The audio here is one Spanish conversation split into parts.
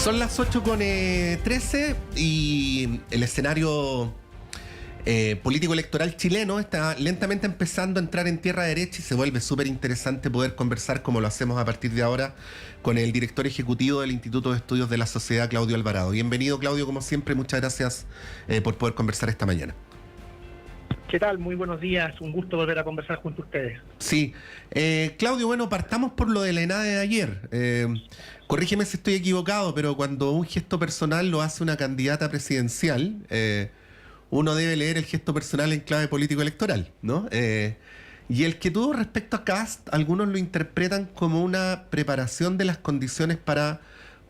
Son las 8:13 y el escenario político electoral chileno está lentamente empezando a entrar en tierra derecha y se vuelve súper interesante poder conversar, como lo hacemos a partir de ahora, con el director ejecutivo del Instituto de Estudios de la Sociedad, Claudio Alvarado. Bienvenido, Claudio, como siempre, muchas gracias por poder conversar esta mañana. ¿Qué tal? Muy buenos días, un gusto volver a conversar junto a ustedes. Sí, Claudio, bueno, partamos por lo de la ENADE de ayer. Corrígeme si estoy equivocado, pero cuando un gesto personal lo hace una candidata presidencial, uno debe leer el gesto personal en clave político-electoral, ¿no? Y el que tuvo respecto a Kast, algunos lo interpretan como una preparación de las condiciones para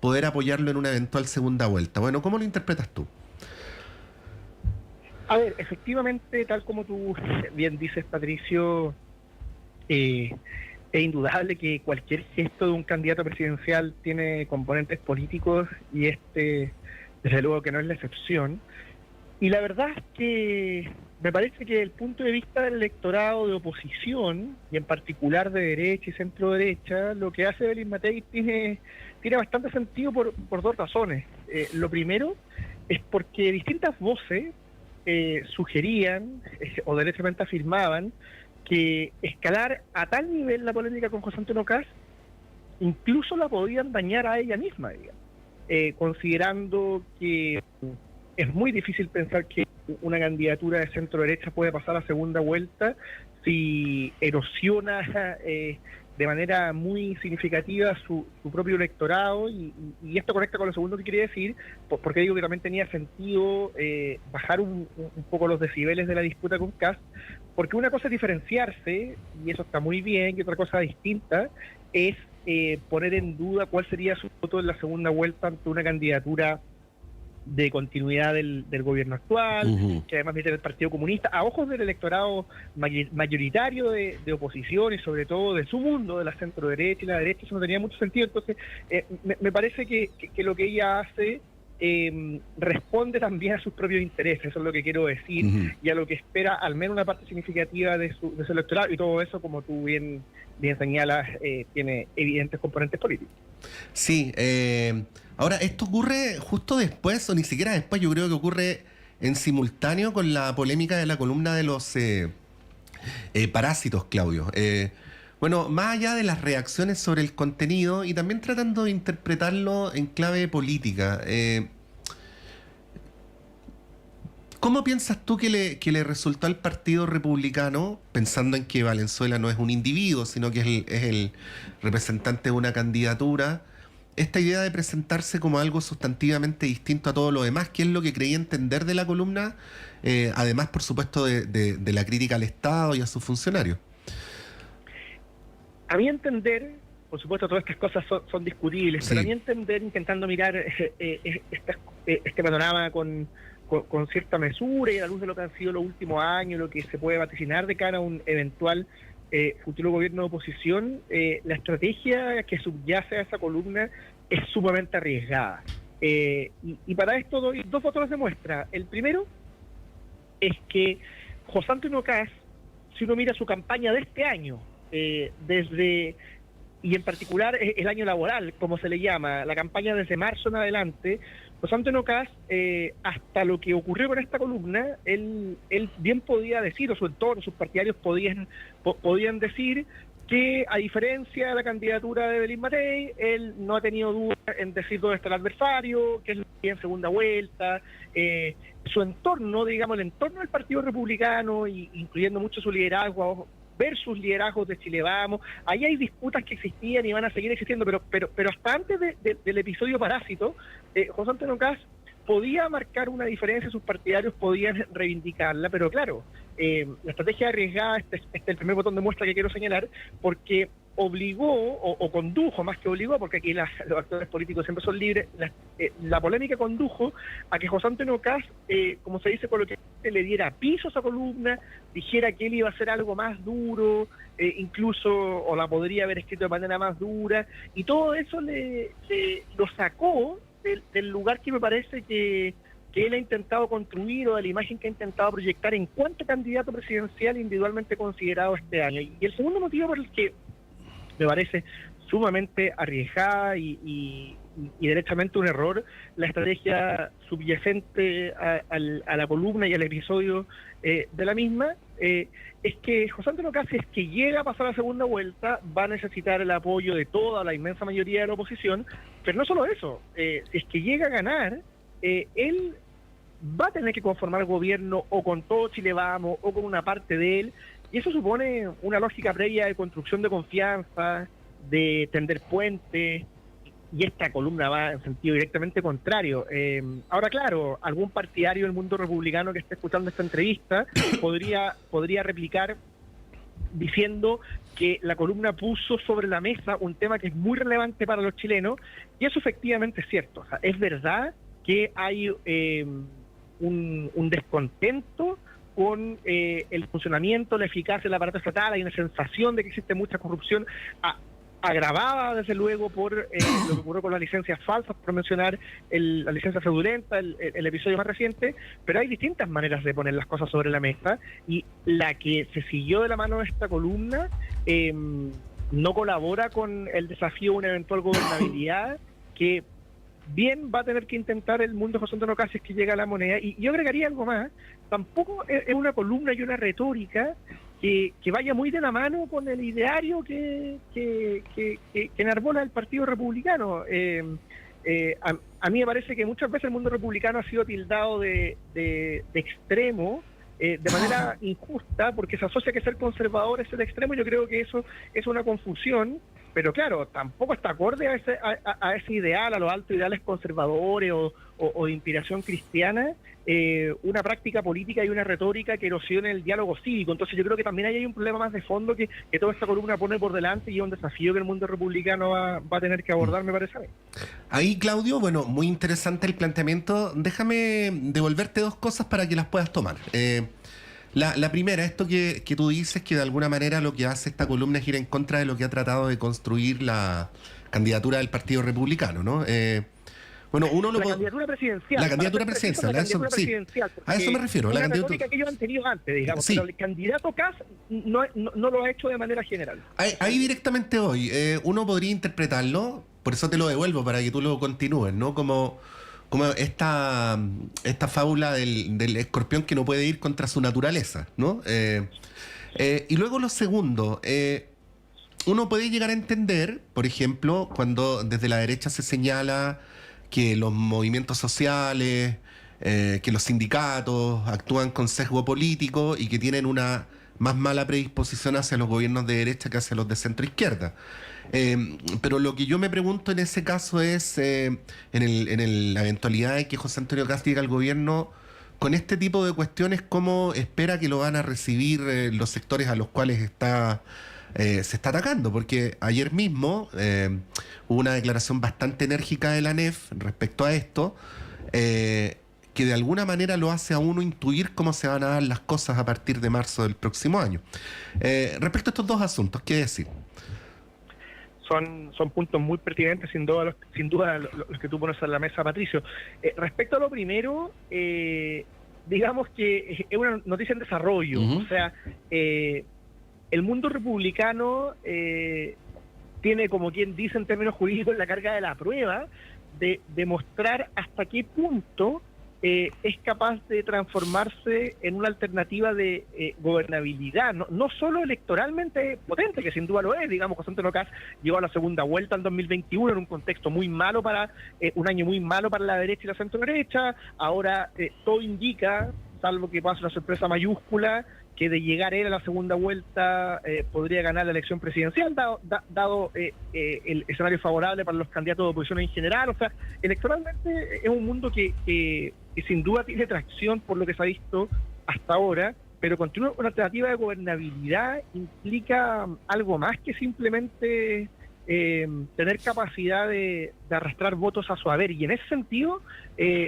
poder apoyarlo en una eventual segunda vuelta. Bueno, ¿cómo lo interpretas tú? A ver, efectivamente, tal como tú bien dices, Patricio, es indudable que cualquier gesto de un candidato presidencial tiene componentes políticos y desde luego que no es la excepción. Y la verdad es que me parece que desde el punto de vista del electorado de oposición, y en particular de derecha y centro derecha, lo que hace Belín Matei tiene bastante sentido por dos razones. Lo primero es porque distintas voces sugerían o derechamente afirmaban que escalar a tal nivel la polémica con José Antonio Kast incluso la podían dañar a ella misma, digamos, considerando que es muy difícil pensar que una candidatura de centro derecha puede pasar a segunda vuelta si erosiona de manera muy significativa su propio electorado, y esto conecta con lo segundo que quería decir, porque digo que también tenía sentido bajar un poco los decibeles de la disputa con Kast, porque una cosa es diferenciarse, y eso está muy bien, y otra cosa distinta es poner en duda cuál sería su voto en la segunda vuelta ante una candidatura de continuidad del gobierno actual, que además viene del Partido Comunista, a ojos del electorado mayoritario de oposición y sobre todo de su mundo, de la centro derecha y la derecha. Eso no tenía mucho sentido. Entonces, me parece que lo que ella hace responde también a sus propios intereses, eso es lo que quiero decir, y a lo que espera al menos una parte significativa de su electorado, y todo eso, como tú bien señalas, tiene evidentes componentes políticos. Sí, ahora esto ocurre justo después, o ni siquiera después, yo creo que ocurre en simultáneo con la polémica de la columna de los parásitos, Claudio. Bueno, más allá de las reacciones sobre el contenido y también tratando de interpretarlo en clave política, ¿cómo piensas tú que le resultó al Partido Republicano, pensando en que Valenzuela no es un individuo, sino que es el representante de una candidatura, esta idea de presentarse como algo sustantivamente distinto a todo lo demás, que es lo que creía entender de la columna, además, por supuesto, de la crítica al Estado y a sus funcionarios? A mi entender, por supuesto, todas estas cosas son discutibles, sí, pero a mi entender, intentando mirar este panorama con cierta mesura y a la luz de lo que han sido los últimos años, lo que se puede vaticinar de cara a un eventual futuro gobierno de oposición, la estrategia que subyace a esa columna es sumamente arriesgada. Y para esto doy dos fotos de muestra. El primero es que José Antonio Kast, si uno mira su campaña de este año, y en particular el año laboral, como se le llama, la campaña desde marzo en adelante, José Antonio Kast, hasta lo que ocurrió con esta columna, él bien podía decir, o su entorno, sus partidarios podían decir que, a diferencia de la candidatura de Belín Matei, él no ha tenido duda en decir dónde está el adversario, que es lo que en segunda vuelta, su entorno, digamos, el entorno del Partido Republicano, incluyendo mucho su liderazgo versus liderazgos de Chile Vamos. Ahí hay disputas que existían y van a seguir existiendo, pero hasta antes del episodio Parásito, José Antonio Kast podía marcar una diferencia, sus partidarios podían reivindicarla, pero claro, la estrategia arriesgada, este es el primer botón de muestra que quiero señalar, porque obligó o condujo, más que obligó, porque aquí los actores políticos siempre son libres, la polémica condujo a que José Antonio Kast, como se dice coloquialmente, le diera piso a esa columna, dijera que él iba a hacer algo más duro, incluso, o la podría haber escrito de manera más dura, y todo eso lo sacó del lugar que me parece que él ha intentado construir, o de la imagen que ha intentado proyectar en cuanto candidato presidencial individualmente considerado este año. Y el segundo motivo por el que me parece sumamente arriesgada y y derechamente un error la estrategia subyacente a la columna y al episodio de la misma, es que José Antonio Kast, si es que llega a pasar la segunda vuelta, va a necesitar el apoyo de toda la inmensa mayoría de la oposición, pero no solo eso, si es que llega a ganar, él va a tener que conformar gobierno o con todo Chile Vamos o con una parte de él, y eso supone una lógica previa de construcción de confianza, de tender puentes, y esta columna va en sentido directamente contrario. Ahora, claro, algún partidario del mundo republicano que esté escuchando esta entrevista podría replicar diciendo que la columna puso sobre la mesa un tema que es muy relevante para los chilenos, y eso efectivamente es cierto. O sea, es verdad que hay un descontento con el funcionamiento, la eficacia del aparato estatal. Hay una sensación de que existe mucha corrupción, agravada desde luego por lo que ocurrió con las licencias falsas, por mencionar la licencia fraudulenta, el episodio más reciente, pero hay distintas maneras de poner las cosas sobre la mesa, y la que se siguió de la mano de esta columna no colabora con el desafío de una eventual gobernabilidad que bien va a tener que intentar el mundo de José Antonio Kast si es que llega a la moneda. Y yo agregaría algo más: tampoco es una columna y una retórica que vaya muy de la mano con el ideario que enarbola el Partido Republicano. A mí me parece que muchas veces el mundo republicano ha sido tildado de extremo, de manera injusta, porque se asocia que ser conservador es el extremo. Yo creo que eso es una confusión, pero claro, tampoco está acorde a ese ideal, a los altos ideales conservadores o de inspiración cristiana, una práctica política y una retórica que erosione el diálogo cívico. Entonces yo creo que también ahí hay un problema más de fondo que toda esta columna pone por delante, y es un desafío que el mundo republicano va a tener que abordar, me parece a mí. Ahí, Claudio, bueno, muy interesante el planteamiento. Déjame devolverte dos cosas para que las puedas tomar. La primera, esto que tú dices, que de alguna manera lo que hace esta columna es ir en contra de lo que ha tratado de construir la candidatura del Partido Republicano, ¿no? Bueno, candidatura presidencial. La candidatura presidencial, a eso me refiero. La candidatura que ellos han tenido antes, digamos, sí. Pero el candidato Kast no lo ha hecho de manera general. Ahí directamente hoy, uno podría interpretarlo, por eso te lo devuelvo para que tú lo continúes, ¿no? Como esta fábula del escorpión que no puede ir contra su naturaleza, ¿no? Y luego lo segundo, uno puede llegar a entender, por ejemplo, cuando desde la derecha se señala que los movimientos sociales, que los sindicatos actúan con sesgo político y que tienen una más mala predisposición hacia los gobiernos de derecha que hacia los de centro izquierda. Pero lo que yo me pregunto en ese caso es, en la eventualidad de que José Antonio Kast llegue al gobierno con este tipo de cuestiones, ¿cómo espera que lo van a recibir los sectores a los cuales se está atacando? Porque ayer mismo hubo una declaración bastante enérgica de la ANEF respecto a esto, que de alguna manera lo hace a uno intuir cómo se van a dar las cosas a partir de marzo del próximo año. Respecto a estos dos asuntos, ¿qué decir? Son puntos muy pertinentes, sin duda los que tú pones en la mesa, Patricio. Respecto a lo primero, digamos que es una noticia en desarrollo. O sea, el mundo republicano tiene, como quien dice en términos jurídicos, la carga de la prueba de demostrar hasta qué punto es capaz de transformarse en una alternativa de gobernabilidad, no solo electoralmente potente, que sin duda lo es. Digamos, José Antonio Kast llegó a la segunda vuelta en 2021 en un contexto muy malo un año muy malo para la derecha y la centro derecha. Ahora todo indica, salvo que pase una sorpresa mayúscula, que de llegar él a la segunda vuelta podría ganar la elección presidencial, dado el escenario favorable para los candidatos de oposición en general. O sea, electoralmente es un mundo que sin duda tiene tracción por lo que se ha visto hasta ahora, pero continuar una alternativa de gobernabilidad implica algo más que simplemente tener capacidad de arrastrar votos a su haber, y en ese sentido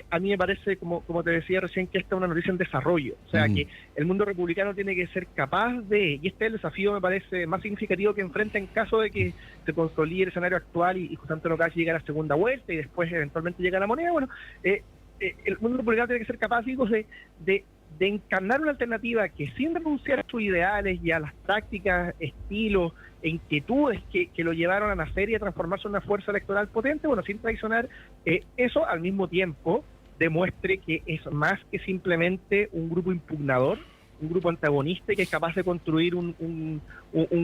a mí me parece, como te decía recién, que esta es una noticia en desarrollo. O sea, que el mundo republicano tiene que ser capaz de, y este es el desafío, me parece, más significativo que enfrenta en caso de que se consolide el escenario actual y José Antonio Kast llegue a la segunda vuelta y después eventualmente llega a la moneda. Bueno, el mundo republicano tiene que ser capaz, digo, de de encarnar una alternativa que, sin renunciar a sus ideales y a las prácticas, estilos e inquietudes que lo llevaron a nacer y a transformarse en una fuerza electoral potente, bueno, sin traicionar, eso al mismo tiempo demuestre que es más que simplemente un grupo impugnador, un grupo antagonista y que es capaz de construir un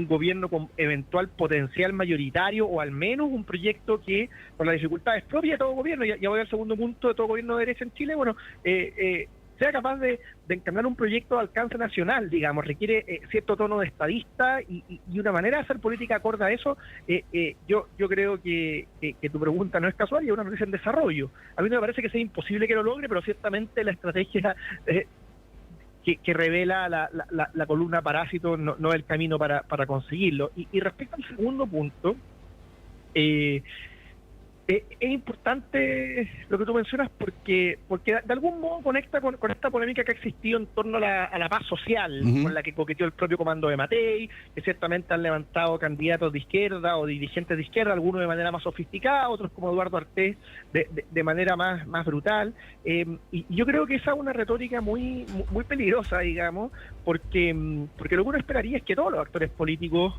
gobierno con eventual potencial mayoritario, o al menos un proyecto que, con las dificultades propias de todo gobierno, ya voy al segundo punto, de todo gobierno de derecha en Chile, bueno, sea capaz de encarnar un proyecto de alcance nacional, digamos. Requiere cierto tono de estadista y una manera de hacer política acorde a eso. Yo creo que tu pregunta no es casual y es una noticia en desarrollo. A mí no me parece que sea imposible que lo logre, pero ciertamente la estrategia que revela la columna Parásito no es el camino para conseguirlo. Y respecto al segundo punto, es importante lo que tú mencionas porque de algún modo conecta con esta polémica que ha existido en torno a la paz social, con la que coqueteó el propio comando de Matei, que ciertamente han levantado candidatos de izquierda o dirigentes de izquierda, algunos de manera más sofisticada, otros como Eduardo Artés de manera más brutal. Y yo creo que esa es una retórica muy peligrosa, digamos, porque lo que uno esperaría es que todos los actores políticos,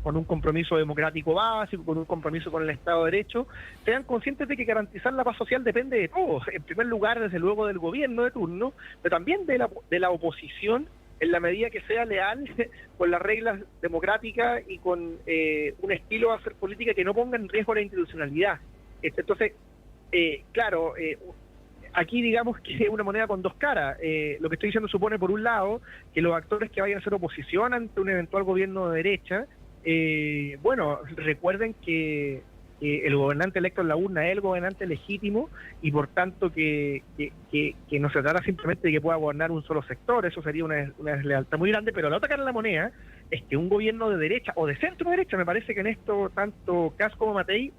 con un compromiso democrático básico, con un compromiso con el Estado de Derecho, sean conscientes de que garantizar la paz social depende de todos, en primer lugar, desde luego, del gobierno de turno, pero también de la oposición, en la medida que sea leal con las reglas democráticas y con un estilo de hacer política que no ponga en riesgo la institucionalidad. Entonces, claro, aquí digamos que es una moneda con dos caras. Lo que estoy diciendo supone, por un lado, que los actores que vayan a hacer oposición ante un eventual gobierno de derecha, bueno, recuerden que el gobernante electo en la urna es el gobernante legítimo y por tanto que no se trata simplemente de que pueda gobernar un solo sector. Eso sería una deslealtad muy grande, pero la otra cara de la moneda es que un gobierno de derecha o de centro derecha, me parece que en esto tanto Kast como Matei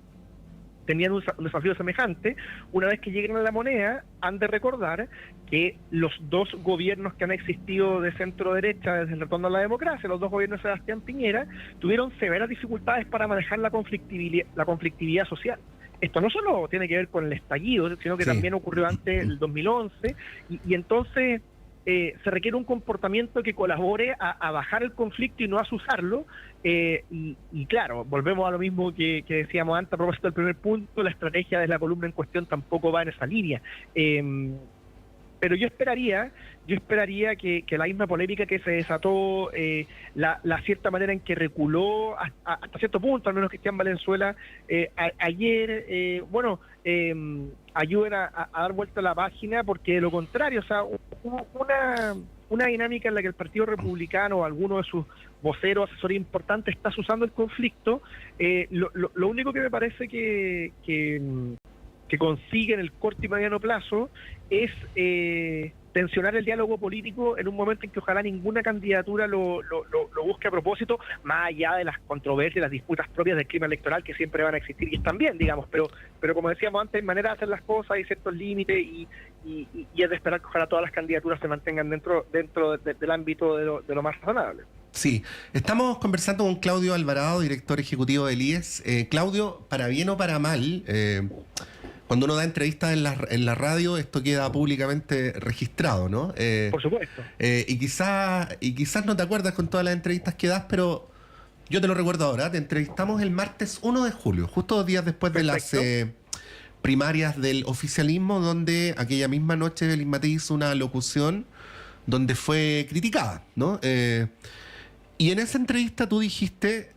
tenían un desafío semejante. Una vez que lleguen a la moneda, han de recordar que los dos gobiernos que han existido de centro derecha desde el retorno a la democracia, los dos gobiernos de Sebastián Piñera, tuvieron severas dificultades para manejar la conflictividad social. Esto no solo tiene que ver con el estallido, sino que también ocurrió antes del 2011, y entonces se requiere un comportamiento que colabore a bajar el conflicto y no a azuzarlo. Y claro, volvemos a lo mismo que decíamos antes a propósito del primer punto. La estrategia de la columna en cuestión tampoco va en esa línea. Pero yo esperaría que la misma polémica que se desató, la cierta manera en que reculó hasta cierto punto, al menos Cristian Valenzuela, ayer, ayuden a dar vuelta a la página, porque de lo contrario, o sea, una dinámica en la que el Partido Republicano o alguno de sus voceros, asesores importantes, está usando el conflicto. Lo único que me parece que consigue en el corto y mediano plazo es tensionar el diálogo político en un momento en que ojalá ninguna candidatura lo busque a propósito, más allá de las controversias, las disputas propias del clima electoral que siempre van a existir y están bien, digamos, pero como decíamos antes, hay manera de hacer las cosas, hay ciertos límites y es de esperar que ojalá todas las candidaturas se mantengan dentro del ámbito de lo más razonable. Sí, estamos conversando con Claudio Alvarado, director ejecutivo del IES. Claudio, para bien o para mal, cuando uno da entrevistas en la radio, esto queda públicamente registrado, ¿no? Por supuesto. Y quizás no te acuerdas con todas las entrevistas que das, pero yo te lo recuerdo ahora. Te entrevistamos el martes 1 de julio, justo 2 días después de las primarias del oficialismo, donde aquella misma noche Belín Matei hizo una locución donde fue criticada, ¿no? Y en esa entrevista tú dijiste,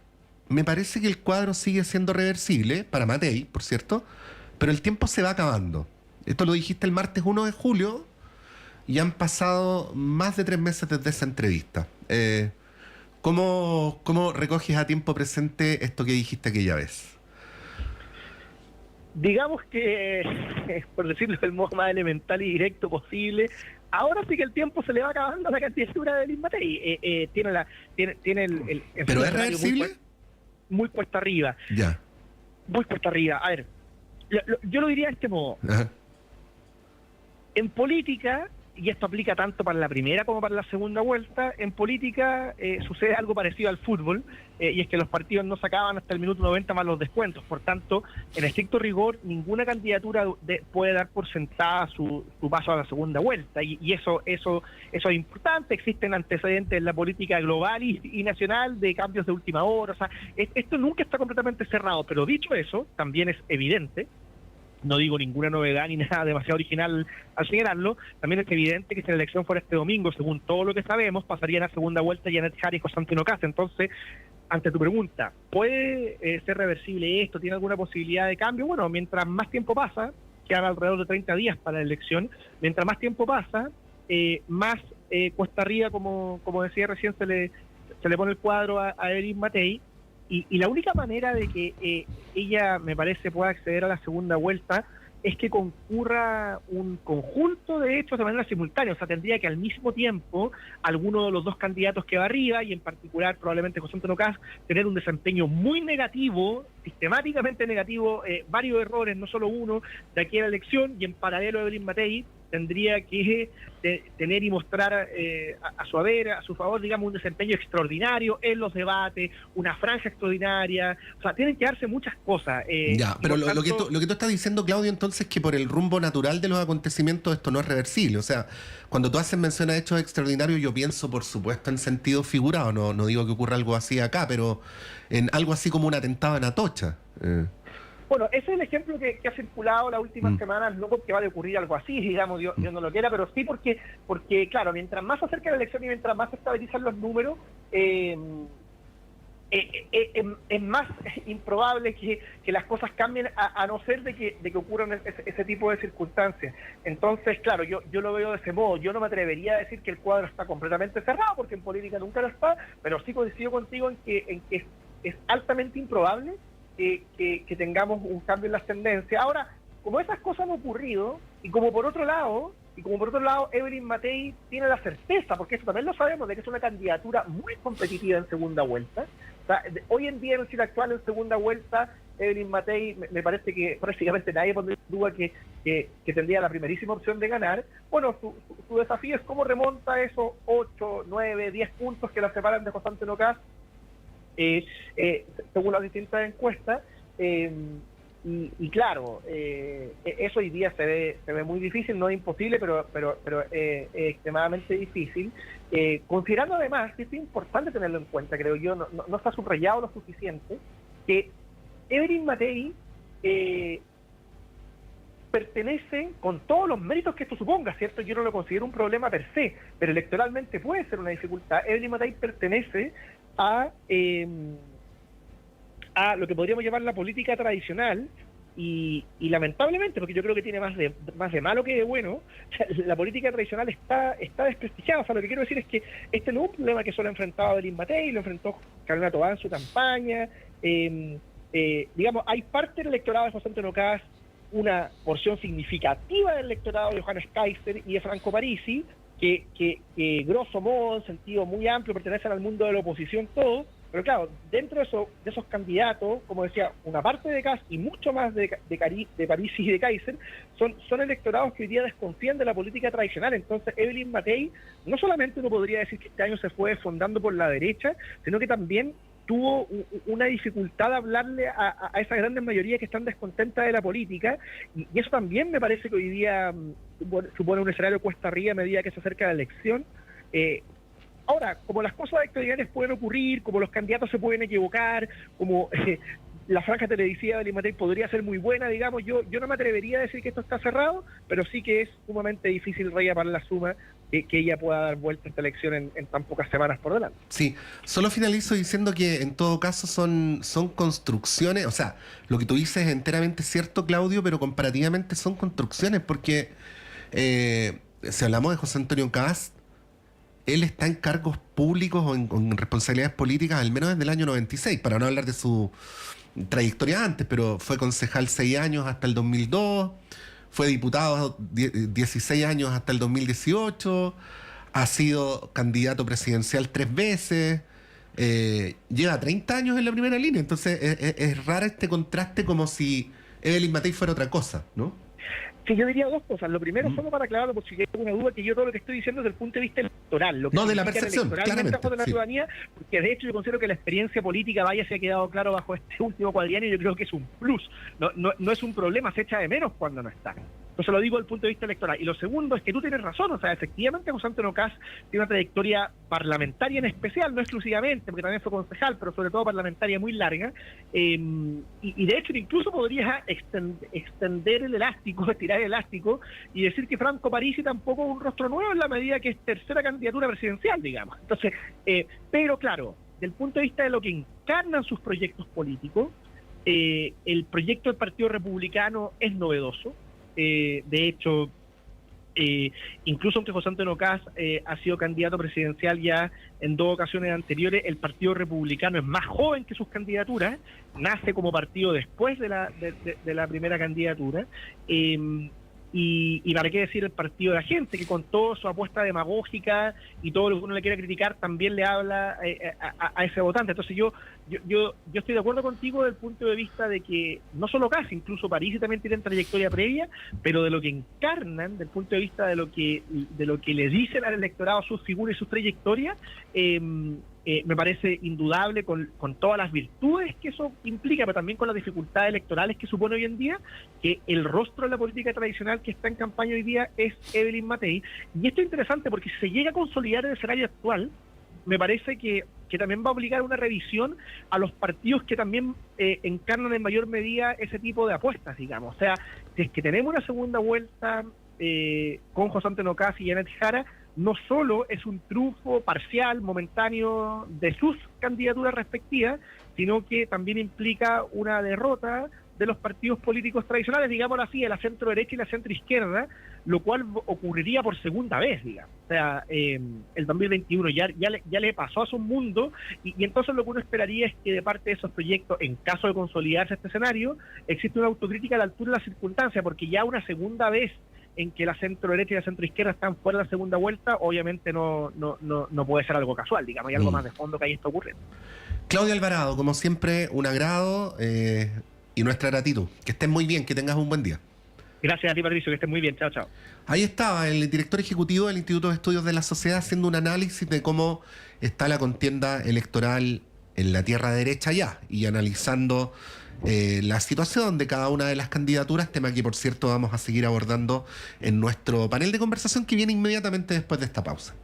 me parece que el cuadro sigue siendo reversible, para Matei, por cierto, pero el tiempo se va acabando. Esto lo dijiste el martes 1 de julio y han pasado más de 3 meses desde esa entrevista. ¿Cómo recoges a tiempo presente esto que dijiste aquella vez? Digamos que, por decirlo del modo más elemental y directo posible, ahora sí que el tiempo se le va acabando a la candidatura de Belín Matei. Tiene el ¿Pero es reversible? Muy cuesta arriba. Ya. Muy cuesta arriba. A ver, yo lo diría de este modo. Ajá. En política, y esto aplica tanto para la primera como para la segunda vuelta, en política sucede algo parecido al fútbol, y es que los partidos no se acaban hasta el minuto 90 más los descuentos. Por tanto, en estricto rigor, ninguna candidatura puede dar por sentada su paso a la segunda vuelta, y eso es importante. Existen antecedentes en la política global y nacional de cambios de última hora. O sea, esto nunca está completamente cerrado, pero dicho eso, también es evidente, no digo ninguna novedad ni nada demasiado original al señalarlo, también es evidente que si la elección fuera este domingo, según todo lo que sabemos, pasarían a segunda vuelta Janet Jara y José Antonio Kast. Entonces, ante tu pregunta, ¿puede ser reversible esto? ¿Tiene alguna posibilidad de cambio? Bueno, mientras más tiempo pasa, quedan alrededor de 30 días para la elección, mientras más tiempo pasa, más cuesta arriba, como decía recién, se le pone el cuadro a Evelyn Matei. Y la única manera de que ella, me parece, pueda acceder a la segunda vuelta es que concurra un conjunto de hechos de manera simultánea. O sea, tendría que al mismo tiempo alguno de los dos candidatos que va arriba, y en particular probablemente José Antonio Kast, tener un desempeño muy negativo, sistemáticamente negativo, varios errores, no solo uno, de aquí a la elección, y en paralelo Evelyn Matei tendría que tener y mostrar a su haber, a su favor, digamos, un desempeño extraordinario en los debates, una franja extraordinaria. O sea, tienen que darse muchas cosas. Ya, pero lo que tú estás diciendo, Claudio, entonces, es que por el rumbo natural de los acontecimientos esto no es reversible. O sea, cuando tú haces mención a hechos extraordinarios, yo pienso, por supuesto, en sentido figurado. No digo que ocurra algo así acá, pero en algo así como un atentado en Atocha. Bueno, ese es el ejemplo que ha circulado las últimas semanas, no porque va a ocurrir algo así, digamos, Dios no lo quiera, pero sí porque, claro, mientras más se acerca la elección y mientras más se estabilizan los números, es más improbable que las cosas cambien, a no ser de que ocurran ese tipo de circunstancias. Entonces, claro, yo lo veo de ese modo. Yo no me atrevería a decir que el cuadro está completamente cerrado, porque en política nunca lo está, pero sí coincido contigo en que es altamente improbable que tengamos un cambio en las tendencias. Ahora, como esas cosas han ocurrido, y como por otro lado Evelyn Matei tiene la certeza, porque eso también lo sabemos, de que es una candidatura muy competitiva en segunda vuelta. O sea, hoy en día en el ciclo actual, en segunda vuelta, Evelyn Matei, me parece que prácticamente nadie pone en duda que tendría la primerísima opción de ganar. Bueno, su desafío es cómo remonta esos 8, 9, 10 puntos que la separan de José Antonio Kast, según las distintas encuestas, y claro, eso hoy día se ve muy difícil, no es imposible, pero es extremadamente difícil, considerando además, que es importante tenerlo en cuenta, creo yo, no está subrayado lo suficiente, que Evelyn Matei pertenece, con todos los méritos que esto suponga, ¿cierto? Yo no lo considero un problema per se, pero electoralmente puede ser una dificultad. Evelyn Matei pertenece a lo que podríamos llamar la política tradicional, y lamentablemente, porque yo creo que tiene más de malo que de bueno, la política tradicional está desprestigiada. O sea, lo que quiero decir es que este no es un problema que solo ha enfrentado Evelyn Matei, lo enfrentó Carolina Toá en su campaña. Digamos, hay parte del electorado de José Antonio Kast, una porción significativa del electorado de Johannes Kaiser y de Franco Parisi, que grosso modo, en sentido muy amplio, pertenecen al mundo de la oposición, todo. Pero claro, dentro de esos candidatos, como decía, una parte de Kast y mucho más de Parisi y de Kaiser, son electorados que hoy día desconfían de la política tradicional. Entonces, Evelyn Matei, no solamente uno podría decir que este año se fue desfondando por la derecha, sino que también tuvo una dificultad de hablarle a esa grandes mayoría que están descontentas de la política, y eso también me parece que hoy día supone un escenario cuesta arriba a medida que se acerca la elección. Ahora, como las cosas extraordinarias pueden ocurrir, como los candidatos se pueden equivocar, como la franja televisiva de Evelyn Matei podría ser muy buena, digamos, yo no me atrevería a decir que esto está cerrado, pero sí que es sumamente difícil para la suma que ella pueda dar vuelta a esta elección en tan pocas semanas por delante. Sí, solo finalizo diciendo que en todo caso son construcciones. O sea, lo que tú dices es enteramente cierto, Claudio, pero comparativamente son construcciones, porque si hablamos de José Antonio Kast, él está en cargos públicos o en responsabilidades políticas al menos desde el año 96, para no hablar de su trayectoria antes, pero fue concejal 6 años hasta el 2002, fue diputado 16 años hasta el 2018, ha sido candidato presidencial 3 veces, lleva 30 años en la primera línea. Entonces es raro este contraste, como si Evelyn Matei fuera otra cosa, ¿no? Sí, yo diría dos cosas. Lo primero, solo para aclararlo, por si hay alguna duda, que yo todo lo que estoy diciendo es desde el punto de vista electoral. Lo que No, de la significa percepción, electoralmente claramente. de la Sí. ciudadanía, porque de hecho yo considero que la experiencia política, vaya, se ha quedado claro bajo este último cuadrienio, yo creo que es un plus. No es un problema, se echa de menos cuando no está. Entonces lo digo desde el punto de vista electoral. Y lo segundo es que tú tienes razón, o sea, efectivamente José Antonio Kast tiene una trayectoria parlamentaria en especial, no exclusivamente, porque también fue concejal, pero sobre todo parlamentaria muy larga, y de hecho incluso podrías extender el elástico, estirar el elástico, y decir que Franco Parisi tampoco es un rostro nuevo en la medida que es tercera candidatura presidencial, digamos. Entonces, pero claro, del punto de vista de lo que encarnan sus proyectos políticos, el proyecto del Partido Republicano es novedoso. De hecho, incluso aunque José Antonio Kast ha sido candidato presidencial ya en 2 ocasiones anteriores, el Partido Republicano es más joven que sus candidaturas, nace como partido después de la primera candidatura, y para qué decir el partido de la gente, que con toda su apuesta demagógica y todo lo que uno le quiera criticar, también le habla a ese votante. Entonces yo estoy de acuerdo contigo desde el punto de vista de que no solo Kast, incluso Parisi también tienen trayectoria previa, pero de lo que encarnan, desde el punto de vista de lo que le dicen al electorado sus figuras y sus trayectorias, me parece indudable con todas las virtudes que eso implica, pero también con las dificultades electorales que supone hoy en día, que el rostro de la política tradicional que está en campaña hoy día es Evelyn Matei. Y esto es interesante porque si se llega a consolidar el escenario actual, me parece que también va a obligar a una revisión a los partidos que también encarnan en mayor medida ese tipo de apuestas, digamos. O sea, si es que tenemos una segunda vuelta con José Antonio Kast y Janet Jara, no solo es un triunfo parcial, momentáneo de sus candidaturas respectivas, sino que también implica una derrota de los partidos políticos tradicionales, digámoslo así, de la centro derecha y la centro izquierda, lo cual ocurriría por segunda vez, digamos. O sea, el 2021 ya le pasó a su mundo, y entonces lo que uno esperaría es que de parte de esos proyectos, en caso de consolidarse este escenario, existe una autocrítica a la altura de la circunstancia, porque ya una segunda vez en que la centro derecha y la centro izquierda están fuera de la segunda vuelta, obviamente no puede ser algo casual, digamos, hay algo más de fondo que ahí está ocurriendo. Claudio Alvarado, como siempre, un agrado y nuestra gratitud. Que estés muy bien, que tengas un buen día. Gracias a ti, Patricio, que estés muy bien. Chao, chao. Ahí estaba el director ejecutivo del Instituto de Estudios de la Sociedad haciendo un análisis de cómo está la contienda electoral en la tierra derecha ya, y analizando la situación de cada una de las candidaturas, tema que por cierto vamos a seguir abordando en nuestro panel de conversación que viene inmediatamente después de esta pausa.